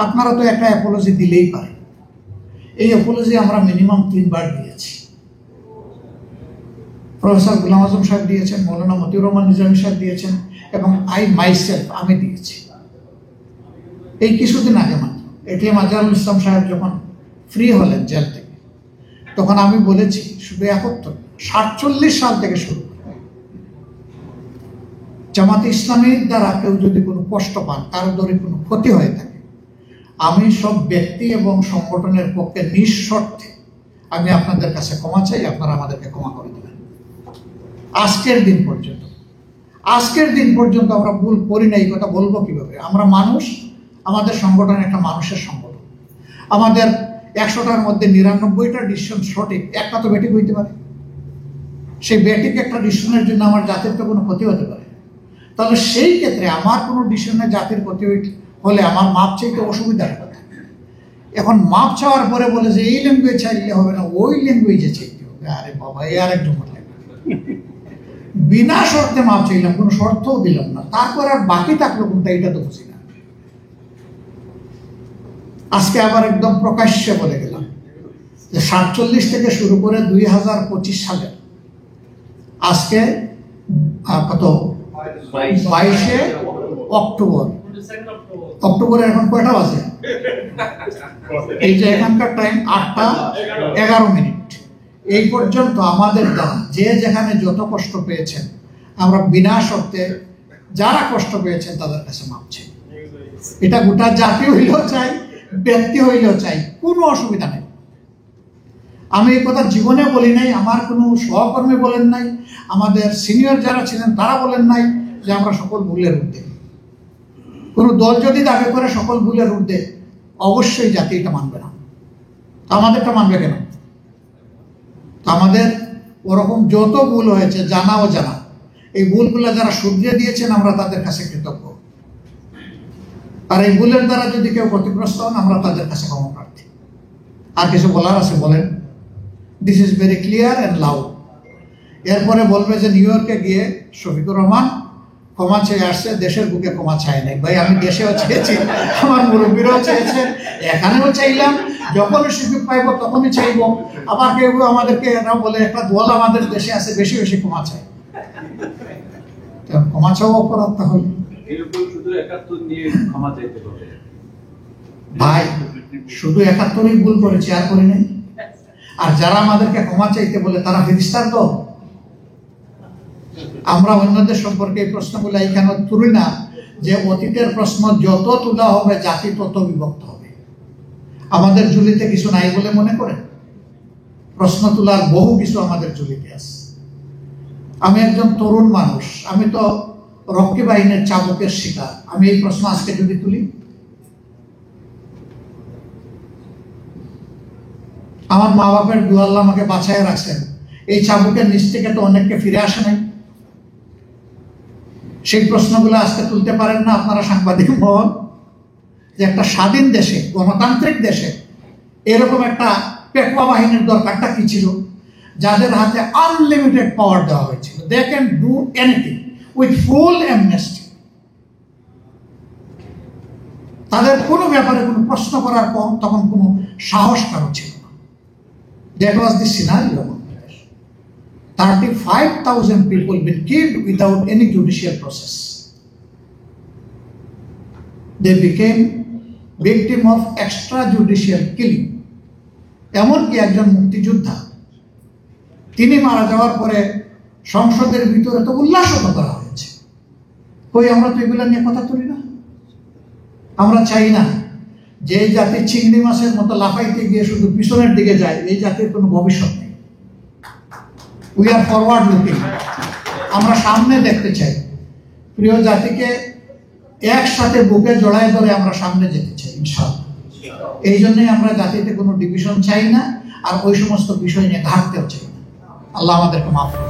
আপনারা তো একটা অ্যাপোলজি দিলেই পারেন। এই অ্যাপোলজি আমরা মিনিমাম 3 বার দিয়েছি। প্রফেসর গোলাম আজম সাহেব দিয়েছেন, মৌলানা মতিউর রহমান নিজামী সাহেব দিয়েছেন, এবং আমি দিয়েছি। এই কিছুদিন আগে মাত্র এটিএম আজহারুল ইসলাম সাহেব যখন ফ্রি হলেন জেল থেকে, তখন আমি বলেছি শুধু 47 সাল থেকে শুরু জামাতে ইসলামীর দ্বারা কেউ যদি কোনো কষ্ট পান, কারো ধরে কোনো ক্ষতি হয়ে থাকে, আমি সব ব্যক্তি এবং সংগঠনের পক্ষে নিঃশর্তে আমি আপনাদের কাছে ক্ষমা চাই, আপনারা আমাদেরকে ক্ষমা করে দেবেন। আজকের দিন পর্যন্ত আমরা ভুল করি না। এই কথা বলবো কিভাবে? আমরা মানুষ, আমাদের সংগঠন একটা মানুষের সংগঠন। আমাদের 100টার মধ্যে 99টা ডিসিশন সঠিক, একটা তো বেঠিক হইতে পারে। সেই বেঠিক একটা ডিসিশনের জন্য আমার জাতির তো কোনো ক্ষতি হতে পারে। তাহলে সেই ক্ষেত্রে আমার কোনো ডিসিশনে জাতির ক্ষতি হলে আমার মাপ চাইতে অসুবিধার কথা। এখন মাপ চাওয়ার পরে বলে যে এই ল্যাঙ্গুয়েজ চাইলে হবে না, ওই ল্যাঙ্গুয়েজে চাইতে হবে। আরে বাবা, এই আরেকজন বিনা শর্তে মাপ চাইলাম, কোনো শর্তও দিলাম না, তারপর আর বাকি থাকলো কোনটা, এটা তো বুঝি না। আজকে আবার একদম প্রকাশ্যে বলে গেলাম যে 47 থেকে শুরু করে 2025 সালে আজকে কত 22শে অক্টোবরে এখন কয়টা বাজে? এই যে এখানকার টাইম 8টা 11 মিনিট। এই পর্যন্ত আমাদের দ্বারা যে যেখানে যত কষ্ট পেয়েছেন, আমরা বিনা শর্তে যারা কষ্ট পেয়েছেন তাদের কাছে মাপ চাই। এটা গোটা জাতি হইলেও চাই, ব্যক্তি হইলেও চাই, কোনো অসুবিধা নেই। আমি এই কথা জীবনে বলি নাই, আমার কোনো সহকর্মী বলেন নাই, আমাদের সিনিয়র যারা ছিলেন তারা বলেন নাই যে আমরা সকল ভুলের ঊর্ধ্বে। কোনো দল যদি দাবি করে সকল ভুলের ঊর্ধ্বে, অবশ্যই জাতি এটা মানবে না। আমাদেরটা মানবে কেন? আমাদের ওরকম যত ভুল হয়েছে, জানা ও জানা, এই ভুলগুলো যারা শুধরে দিয়েছেন আমরা তাদের কাছে কৃতজ্ঞ। আর এই ভুলের দ্বারা যদি কেউ ক্ষতিগ্রস্ত হন, আমরা তাদের কাছে ক্ষমা প্রার্থী। আর কিছু বলার আছে বলেন? This is very clear and loud. এরপরে বলবে যে নিউ ইয়র্কে গিয়ে শফিকুর রহমান ক্ষমা চেয়ে আসছে, দেশের বুকে ক্ষমা চায় নাই। ভাই, আমি দেশেও চেয়েছি, আমার মুরব্বীরাও চেয়েছেন, এখানেও চাইলাম, যখনই সুযোগ পাইব তখনই চাইব। আবার কেউ আমাদেরকে এরা বলে একটা দল আমাদের দেশে আছে, বেশি বেশি ক্ষমা চায়। ক্ষমা চাও অপরাধ? তাহলে ভাই, শুধু 71ই ভুল করেছি, আর করি নাই। আর যারা আমাদেরকে ক্ষমা চাইতে বলে তারা ফেরেশতার দল। আমরা অন্যদের সম্পর্কে এই প্রশ্নগুলো এখানে তুলি না যে অতীতের প্রশ্ন যত তোলা হবে জাতি তত বিভক্ত হবে। আমাদের ঝুলিতে কিছু নাই বলে মনে করেন? প্রশ্ন তোলার বহু কিছু আমাদের ঝুলিতে আছে। আমি একজন তরুণ মানুষ, আমি তো রক্ষী বাহিনীর চাবুকের শিকার। আমি এই প্রশ্ন আজকে যদি তুলি, আমার মা বাপের দোয়া আল্লাহ আমাকে বাঁচায় রাখছেন, এই চাবুকের নিচ থেকে তো অনেককে ফিরে আসে নাই। সেই প্রশ্নগুলো আজকে তুলতে পারেন না আপনারা সাংবাদিক মহল, যে একটা স্বাধীন দেশে, গণতান্ত্রিক দেশে এরকম একটা পেকুয়া বাহিনীর দরকারটা কি ছিল, যাদের হাতে আনলিমিটেড পাওয়ার দেওয়া হয়েছিল। They can do anything with full amnesty. তাদের কোনো ব্যাপারে কোনো প্রশ্ন করার তখন কোনো সাহস কারো ছিল না। That was the scenario. 35,000 people been killed without any judicial process. They became victim of extrajudicial killing. এমনকি একজন মুক্তিযোদ্ধা, তিনি মারা যাওয়ার পরে সংসদের ভিতরে তো উল্লাসিত করা হয়েছে। কই, আমরা তো এগুলো নিয়ে কথা তুলি না। আমরা চাই না যে এই জাতি চিংড়ি মাছের মতো লাফাইতে গিয়ে শুধু পিছনের দিকে যায়, এই জাতির কোনো ভবিষ্যৎ নেই। উই আর ফরওয়ার্ড লুকিং, আমরা সামনে দেখতে চাই। প্রিয় জাতিকে একসাথে বুকে জড়ায় ধরে আমরা সামনে যেতে চাই ইনশাআল্লাহ। এই জন্যই আমরা জাতিতে কোনো ডিভিশন চাই না, আর ওই সমস্ত বিষয় নিয়ে ঘাটতেও চাই না। আল্লাহ আমাদেরকে মাফ করুন।